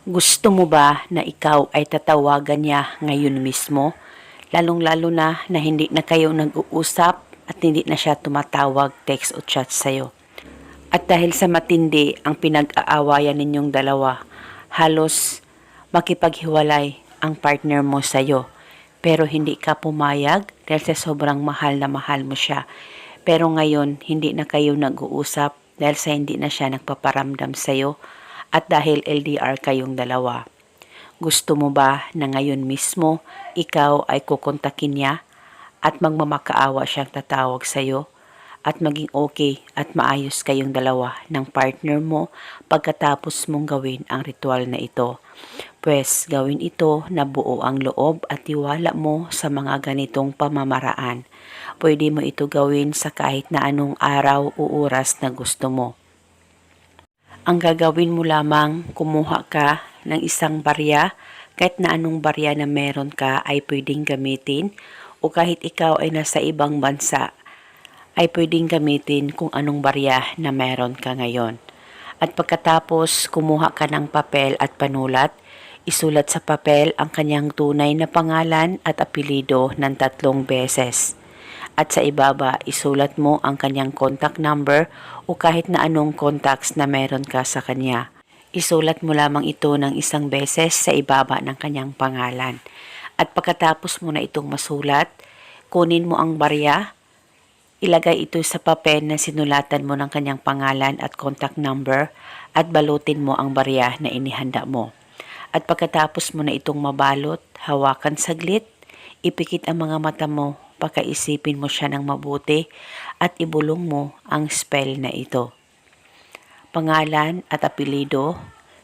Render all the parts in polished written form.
Gusto mo ba na ikaw ay tatawagan niya ngayon mismo? Lalong-lalo na hindi na kayo nag-uusap at hindi na siya tumatawag, text o chat sa'yo. At dahil sa matindi ang pinag-aawayan ninyong dalawa, halos makipaghiwalay ang partner mo sa'yo. Pero hindi ka pumayag dahil sa sobrang mahal na mahal mo siya. Pero ngayon, hindi na kayo nag-uusap dahil sa hindi na siya nagpaparamdam sa'yo at dahil LDR kayong dalawa. Gusto mo ba na ngayon mismo ikaw ay kukontakin niya at magmamakaawa siyang tatawag sa'yo at maging okay at maayos kayong dalawa ng partner mo pagkatapos mong gawin ang ritual na ito? Pwes gawin ito na buo ang loob at tiwala mo sa mga ganitong pamamaraan. Pwede mo ito gawin sa kahit na anong araw o oras na gusto mo. Ang gagawin mo lamang, kumuha ka ng isang barya, kahit na anong barya na meron ka ay pwedeng gamitin, o kahit ikaw ay nasa ibang bansa, ay pwedeng gamitin kung anong barya na meron ka ngayon. At pagkatapos kumuha ka ng papel at panulat, isulat sa papel ang kanyang tunay na pangalan at apelido ng 3 beses. At sa ibaba, isulat mo ang kanyang contact number o kahit na anong contacts na meron ka sa kanya. Isulat mo lamang ito ng 1 beses sa ibaba ng kanyang pangalan. At pagkatapos mo na itong masulat, kunin mo ang barya, ilagay ito sa papel na sinulatan mo ng kanyang pangalan at contact number at balutin mo ang barya na inihanda mo. At pagkatapos mo na itong mabalot, hawakan saglit, ipikit ang mga mata mo, pakaisipin mo siya ng mabuti at ibulong mo ang spell na ito. Pangalan at apelido,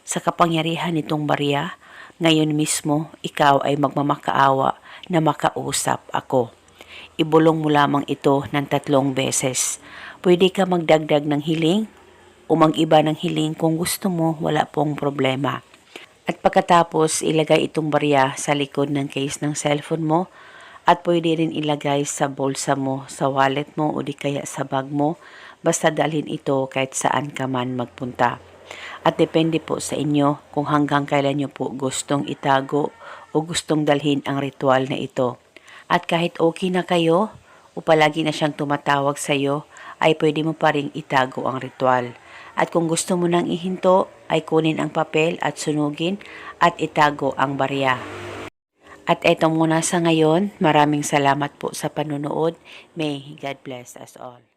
sa kapangyarihan nitong barya, ngayon mismo ikaw ay magmamakaawa na makausap ako. Ibulong mo lamang ito ng 3 beses. Pwede ka magdagdag ng hiling o mag-iba ng hiling kung gusto mo, wala pong problema. At pagkatapos ilagay itong barya sa likod ng case ng cellphone mo at pwede rin ilagay sa bulsa mo, sa wallet mo o di kaya sa bag mo, basta dalhin ito kahit saan ka man magpunta. At depende po sa inyo kung hanggang kailan nyo po gustong itago o gustong dalhin ang ritual na ito. At kahit okay na kayo o palagi na siyang tumatawag sa iyo, ay pwede mo pa rin itago ang ritual. At kung gusto mo nang ihinto, ay kunin ang papel at sunugin at itago ang barya. At eto muna sa ngayon, maraming salamat po sa panunood. May God bless us all.